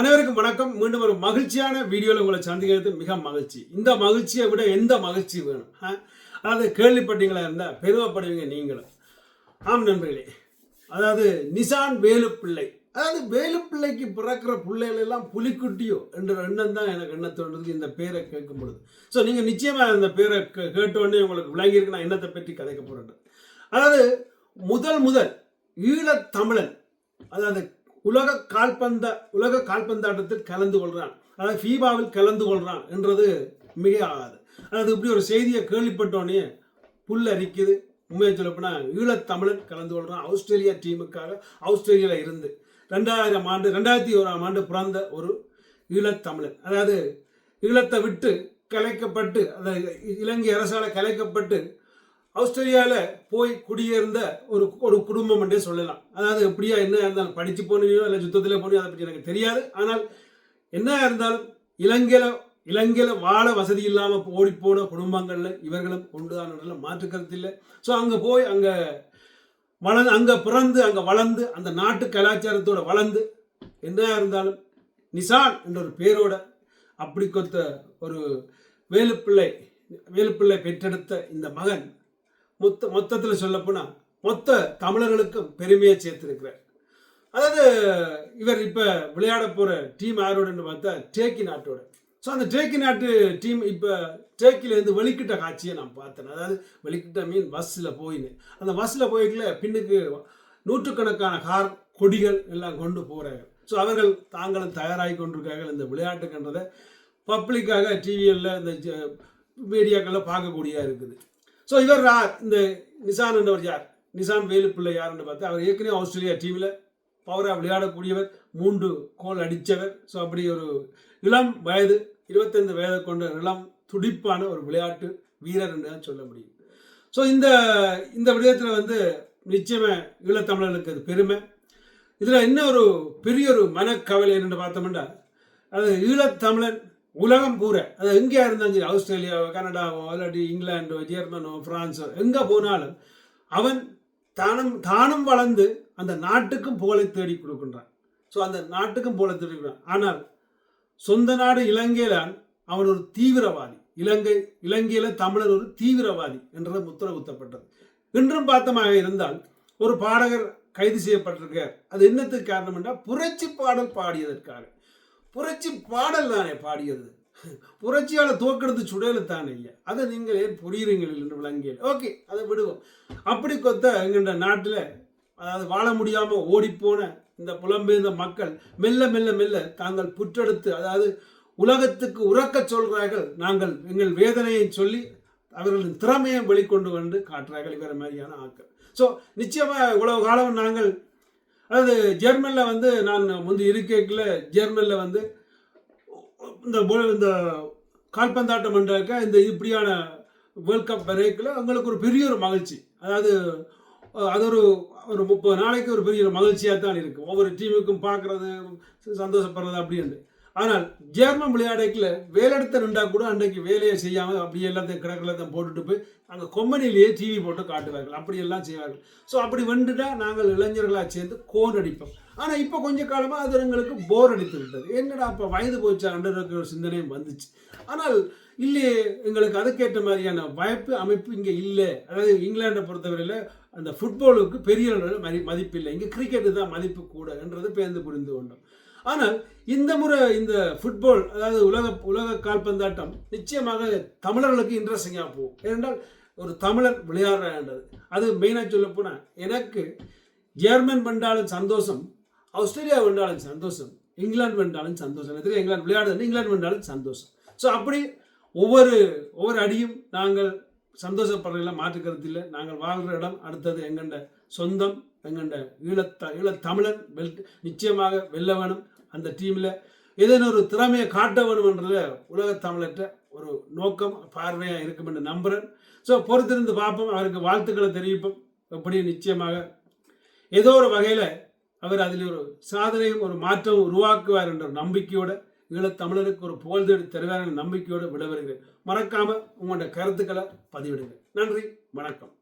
அனைவருக்கும் வணக்கம். மீண்டும் ஒரு மகிழ்ச்சியான வீடியோவில் உங்களை சந்திக்கிறது மிக மகிழ்ச்சி. இந்த மகிழ்ச்சியை விட எந்த மகிழ்ச்சி வேணும்? அதாவது கேள்விப்பட்டீங்களா இருந்தால் பெருமைப்படுவீங்க நீங்களும். ஆம் நண்பர்களே, அதாவது நிசான் வேலுப்பிள்ளை, அதாவது வேலுப்பிள்ளைக்கு பிறக்கிற பிள்ளைகள் எல்லாம் புலிக்குட்டியோ என்ற எண்ணம் தான் எனக்கு என்ன தோன்றது இந்த பேரை கேட்கும் பொழுது. ஸோ நீங்கள் நிச்சயமாக இந்த பேரை கேட்டோடனே உங்களுக்கு விளங்கியிருக்கு நான் என்னத்தை பற்றி கதைக்க போகிறேன். அதாவது முதல் ஈழத்தமிழன், அதாவது உலக கால்பந்தாட்டத்தில் கலந்து கொள்றான், அதாவது ஃபீபாவில் கலந்து கொள்றான் என்றது மிக ஆகாது. அதாவது இப்படி ஒரு செய்தியை கேள்விப்பட்டோடனே புல் அரிக்குது. உண்மையை சொல்லப்போனால் ஈழத்தமிழன் கலந்து கொள்றான் ஆஸ்திரேலியா டீமுக்காக. ஆஸ்திரேலியாவில் இருந்து 2001ஆம் ஆண்டு பிறந்த ஒரு ஈழத்தமிழன், அதாவது ஈழத்தை விட்டு கலைக்கப்பட்டு, அதாவது இலங்கை அரசால் கலைக்கப்பட்டு ஆஸ்திரேலியாவில் போய் குடியேர்ந்த ஒரு குடும்பம் என்றே சொல்லலாம். அதாவது எப்படியா என்ன இருந்தாலும் படித்து போனியோ இல்லை யுத்தத்தில் போனியோ அதை பற்றி எனக்கு தெரியாது. ஆனால் என்ன இருந்தாலும் இலங்கையில் வாழ வசதி இல்லாமல் ஓடிப்போன குடும்பங்களில் இவர்களும் கொண்டுதான் மாற்றுக்கருத்து இல்லை. ஸோ அங்கே போய் அங்கே பிறந்து அங்கே வளர்ந்து அந்த நாட்டு கலாச்சாரத்தோடு வளர்ந்து என்ன இருந்தாலும் நிசான் என்ற ஒரு பேரோட அப்படி கொத்த ஒரு வேலுப்பிள்ளை பெற்றெடுத்த இந்த மகன் மொத்தத்தில் சொல்லப்போனால் மொத்த தமிழர்களுக்கும் பெருமையை சேர்த்திருக்கிறார். அதாவது இவர் இப்போ விளையாட போகிற டீம் யாரோடன்னு பார்த்தா டேக்கி நாட்டோட. ஸோ அந்த டேக்கி நாட்டு டீம் இப்போ டேக்கிலேருந்து வெளிக்கிட்ட காட்சியை நான் பார்த்தேன். அதாவது வெளிக்கிட்ட பஸ்ஸில் போயின்னு, அந்த பஸ்ஸில் போய்க்கல பின்னுக்கு நூற்றுக்கணக்கான கார் கொடிகள் எல்லாம் கொண்டு போகிறாங்க. ஸோ அவர்கள் தாங்களும் தயாராகி கொண்டிருக்கார்கள் இந்த விளையாட்டுக்குன்றதை பப்ளிக்காக டிவியில் இந்த மீடியாக்களில் பார்க்கக்கூடியதாக இருக்குது. ஸோ இவர் யார்? இந்த நிசான் என்றவர் யார்? நிசான் வேலுப்பிள்ளை யாருன்னு பார்த்தா அவர் ஏற்கனவே ஆஸ்திரேலியா டீமில் பவராக விளையாடக்கூடியவர், 3 கோல் அடித்தவர். ஸோ அப்படி ஒரு இளம் வயது 25 வயதை கொண்ட இளம் துடிப்பான ஒரு விளையாட்டு வீரர் என்று தான் சொல்ல முடியும். ஸோ இந்த விடயத்தில் நிச்சயமாக ஈழத்தமிழர்களுக்கு அது பெருமை. இதில் இன்னும் ஒரு பெரிய ஒரு மனக்கவலை என்று பார்த்தோம்னா, அது ஈழத்தமிழன் உலகம் பூரா, அது எங்கேயா இருந்தாலும் சரி, ஆஸ்திரேலியாவோ கனடாவோ இல்லாட்டி இங்கிலாண்டோ ஜெர்மனோ பிரான்ஸோ எங்கே போனாலும் அவன் தானும் வளர்ந்து அந்த நாட்டுக்கும் புகழை தேடி கொடுக்கின்றான். ஸோ அந்த நாட்டுக்கும் புகழை தேடி கொடுக்கிறான். ஆனால் சொந்த நாடு இலங்கையிலான் அவன் ஒரு தீவிரவாதி. இலங்கையில் தமிழர் ஒரு தீவிரவாதி என்றது முத்திரை குத்தப்பட்டது. இன்றும் பார்த்தமாக இருந்தால் ஒரு பாடகர் கைது செய்யப்பட்டிருக்கார். அது என்னத்துக்கு காரணம் என்றால் புரட்சி பாடல் பாடியதற்காக. புரட்சி பாடல் தானே பாடியது, புரட்சியால் தோக்கெடுத்து சுடல தானே ஐயா. அதை நீங்கள் ஏன் புரியுறீங்கள் என்று விளங்கியல். ஓகே, அதை விடுவோம். அப்படி கொத்த எங்கள்ட நாட்டில், அதாவது வாழ முடியாமல் ஓடிப்போன இந்த புலம்பெயர்ந்த மக்கள் மெல்ல மெல்ல மெல்ல தாங்கள் புற்றெடுத்து, அதாவது உலகத்துக்கு உறக்க சொல்கிறார்கள். நாங்கள் எங்கள் வேதனையை சொல்லி அவர்களின் திறமையை வெளிக்கொண்டு வந்து காட்டுறார்கள் இவர மாதிரியான ஆட்கள். ஸோ நிச்சயமாக இவ்வளவு காலம் நாங்கள், அதாவது ஜெர்மனில் நான் முந்தி இருக்கையில் ஜெர்மனில் இந்த கால்பந்தாட்டம் என்றாக்க இந்த இப்படியான வேர்ல்ட் கப் வரைக்கில் எங்களுக்கு ஒரு பெரிய ஒரு மகிழ்ச்சி. அதாவது அது ஒரு 30 நாளைக்கு ஒரு பெரிய ஒரு மகிழ்ச்சியாக தான் இருக்கும். ஒவ்வொரு டீமுக்கும் பார்க்குறது, சந்தோஷப்படுறது அப்படின்னு. ஆனால் ஜெர்மன் விளையாடைக்கில் வேலையெடுத்த நின்றா கூட அன்றைக்கு வேலையை செய்யாமல் அப்படியே எல்லாத்தையும் கிடக்கலாம் போட்டுட்டு போய் அங்கே கொம்பனிலேயே டிவி போட்டு காட்டுவார்கள். அப்படியெல்லாம் செய்வார்கள். ஸோ அப்படி வந்துட்டா நாங்கள் இளைஞர்களாக சேர்ந்து கோன் அடிப்போம். ஆனால் இப்போ கொஞ்ச காலமாக அது எங்களுக்கு போர் அடித்து விட்டது. என்னடா அப்போ வயது போச்சா அண்டருக்கு ஒரு சிந்தனையும் வந்துச்சு. ஆனால் இல்லையே, எங்களுக்கு அதுக்கேற்ற மாதிரியான வாய்ப்பு அமைப்பு இங்கே இல்லை. அதாவது இங்கிலாண்டை பொறுத்தவரையில் அந்த ஃபுட்பாலுக்கு பெரிய மதிப்பு இல்லை, இங்கே கிரிக்கெட்டு தான் மதிப்பு கூட என்றது பேர்ந்து புரிந்து கொண்டோம். ஆனால் இந்த முறை இந்த ஃபுட்பால், அதாவது உலக கால்பந்தாட்டம் நிச்சயமாக தமிழர்களுக்கு இன்ட்ரெஸ்டிங்காக போகும். ஏனென்றால் ஒரு தமிழர் விளையாடுறது அது மெயினாக சொல்ல போனால் எனக்கு ஜெர்மன் வென்றாலும் சந்தோஷம், ஆஸ்திரேலியா வென்றாலும் சந்தோஷம், இங்கிலாந்து வென்றாலும் சந்தோஷம். எனக்கு இங்கிலாந்து விளையாடுறது, இங்கிலாந்து வென்றாலும் சந்தோஷம். ஸோ அப்படி ஒவ்வொரு அடியும் நாங்கள் சந்தோஷப்படுறதில்ல, மாற்றுக்கருத்து இல்லை. நாங்கள் வாழ்கிற இடம் அடுத்தது எங்கண்ட சொந்தம், எங்கண்ட ஈழத்தமிழன் நிச்சயமாக வெல்ல வேணும். அந்த டீமில் ஏதேனும் ஒரு திறமையை காட்ட வேணும்ன்றத உலகத்தமிழற்ற ஒரு நோக்கம் பார்வையாக இருக்கும் என்று நம்புகிறேன். ஸோ பொறுத்திருந்து பார்ப்போம், அவருக்கு வாழ்த்துக்களை தெரிவிப்போம். எப்படி நிச்சயமாக ஏதோ ஒரு வகையில் அவர் அதில் ஒரு சாதனையும் ஒரு மாற்றம் உருவாக்குவார் என்ற நம்பிக்கையோடு, ஈழத்தமிழருக்கு ஒரு புகழ் தேடி தருவார் என்ற நம்பிக்கையோடு விட வருகிறேன். மறக்காமல் உங்களோட கருத்துக்களை பதிவிடுங்க. நன்றி, வணக்கம்.